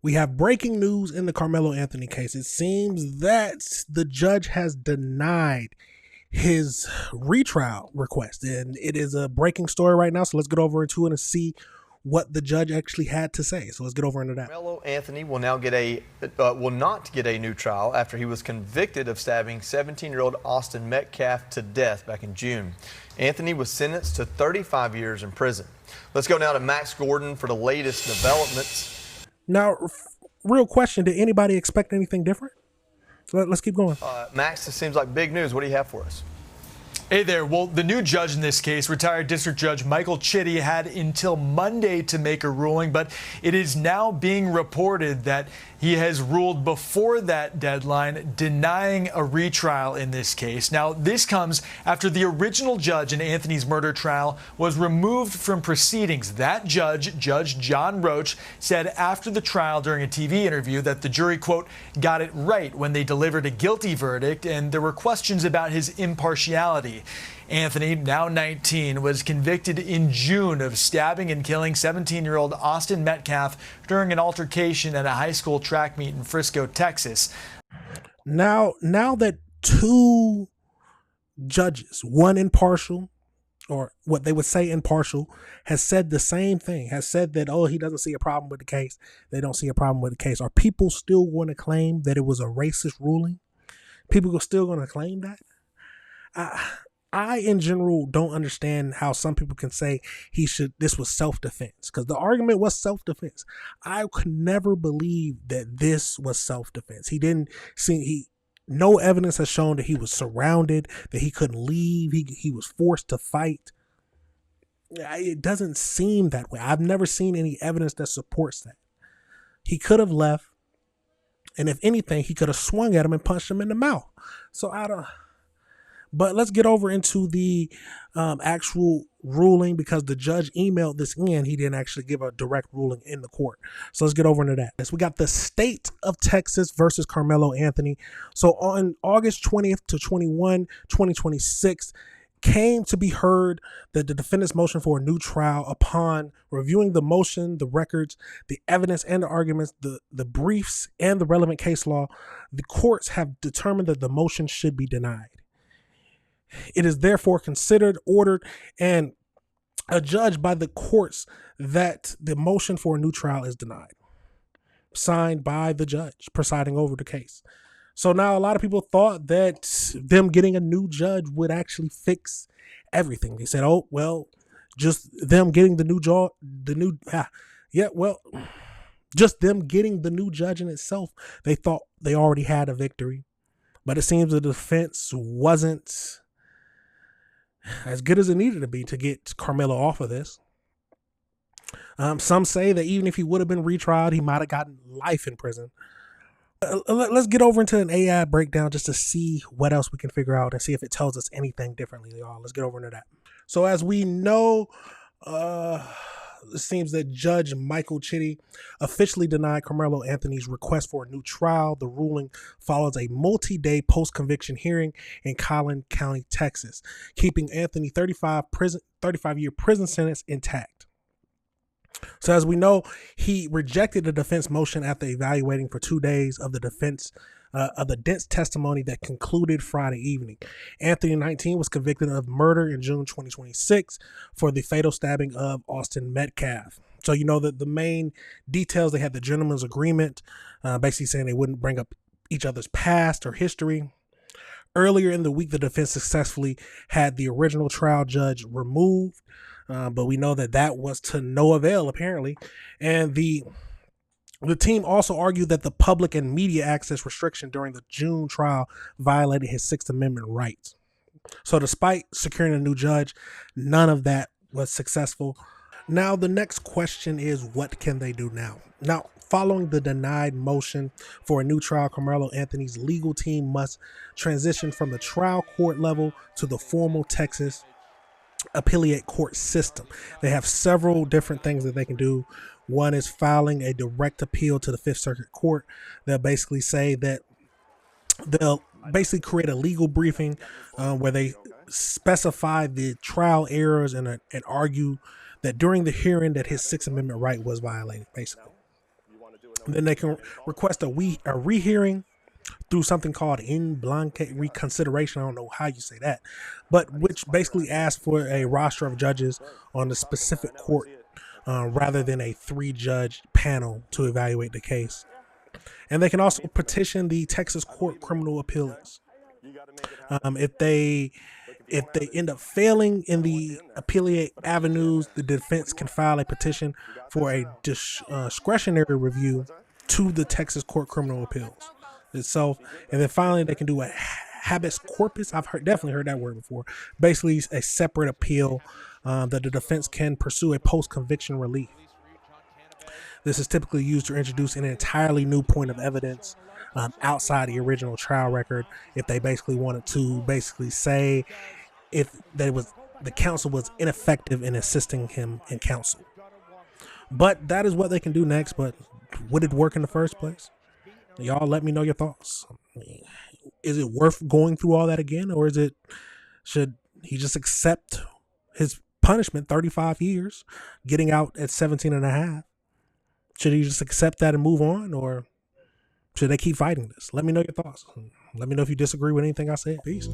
We have breaking news in the Carmelo Anthony case. It seems that the judge has denied his retrial request, and it is a breaking story right now. So let's get over into it and see what the judge actually had to say. So let's get over into that. Karmelo Anthony will now will not get a new trial after he was convicted of stabbing 17-year-old Austin Metcalf to death back in June. Anthony was sentenced to 35 years in prison. Let's go now to Max Gordon for the latest developments. Now, real question, did anybody expect anything different? Let's keep going. Max, this seems like big news. What do you have for us? Hey there. Well, the new judge in this case, retired District Judge Michael Chitty, had until Monday to make a ruling, but it is now being reported that he has ruled before that deadline, denying a retrial in this case. Now, this comes after the original judge in Anthony's murder trial was removed from proceedings. That judge, Judge John Roach, said after the trial during a TV interview that the jury, quote, got it right when they delivered a guilty verdict, and there were questions about his impartiality. Anthony, now 19, was convicted in June of stabbing and killing 17-year-old Austin Metcalf during an altercation at a high school track meet in Frisco, Texas. Now that two judges, one impartial, or what they would say impartial, has said the same thing, has said that, oh, he doesn't see a problem with the case, they don't see a problem with the case, are people still going to claim that it was a racist ruling? People are still going to claim that? I, in general, don't understand how some people can say this was self-defense, because the argument was self-defense. I could never believe that this was self-defense. No evidence has shown that he was surrounded, that he couldn't leave, he was forced to fight. It doesn't seem that way. I've never seen any evidence that supports that. He could have left, and if anything, he could have swung at him and punched him in the mouth. So But let's get over into the actual ruling, because the judge emailed this in. He didn't actually give a direct ruling in the court. So let's get over into that. So we got the state of Texas versus Karmelo Anthony. So on August 20th to 2026, came to be heard that the defendant's motion for a new trial, upon reviewing the motion, the records, the evidence and the arguments, the briefs and the relevant case law, the courts have determined that the motion should be denied. It is therefore considered, ordered, and adjudged by the courts that the motion for a new trial is denied. Signed by the judge presiding over the case. So now a lot of people thought that them getting a new judge would actually fix everything. They said, oh, well, just them getting just them getting the new judge in itself, they thought they already had a victory. But it seems the defense wasn't as good as it needed to be to get Karmelo off of this. Some say that even if he would have been retried, he might have gotten life in prison. Let's get over into an AI breakdown just to see what else we can figure out and see if it tells us anything differently, y'all. Let's get over into that. So as we know, it seems that Judge Michael Chitty officially denied Karmelo Anthony's request for a new trial. The ruling follows a multi-day post-conviction hearing in Collin County, Texas, keeping Anthony's 35-year prison sentence intact. So as we know, he rejected the defense motion after evaluating for 2 days of the defense of the dense testimony that concluded Friday evening. Anthony, 19, was convicted of murder in June 2026 for the fatal stabbing of Austin Metcalf. So you know that the main details, they had the gentleman's agreement, basically saying they wouldn't bring up each other's past or history. Earlier in the week, the defense successfully had the original trial judge removed, but we know that was to no avail, apparently. And the team also argued that the public and media access restriction during the June trial violated his Sixth Amendment rights. So despite securing a new judge, none of that was successful. Now, the next question is, what can they do now? Now, following the denied motion for a new trial, Karmelo Anthony's legal team must transition from the trial court level to the formal Texas appellate court system. They have several different things that they can do. One is filing a direct appeal to the Fifth Circuit Court. They'll basically say that they'll basically create a legal briefing where they specify the trial errors and argue that during the hearing that his Sixth Amendment right was violated, basically. And then they can request a rehearing through something called in blanc reconsideration. I don't know how you say that, but which basically asks for a roster of judges on the specific court rather than a 3-judge panel to evaluate the case. And they can also petition the Texas Court Criminal Appeals. If they end up failing in the appellate avenues, the defense can file a petition for a discretionary review to the Texas Court Criminal Appeals itself. And then finally, they can do a habeas corpus. I've definitely heard that word before. Basically, a separate appeal that the defense can pursue a post-conviction relief. This is typically used to introduce an entirely new point of evidence outside the original trial record. If they basically wanted to say if the counsel was ineffective in assisting him in counsel. But that is what they can do next. But would it work in the first place? Y'all let me know your thoughts. Is it worth going through all that again, or should he just accept his punishment, 35 years, getting out at 17 and a half? Should he just accept that and move on, or should they keep fighting this? Let me know your thoughts. Let me know if you disagree with anything I said. Peace.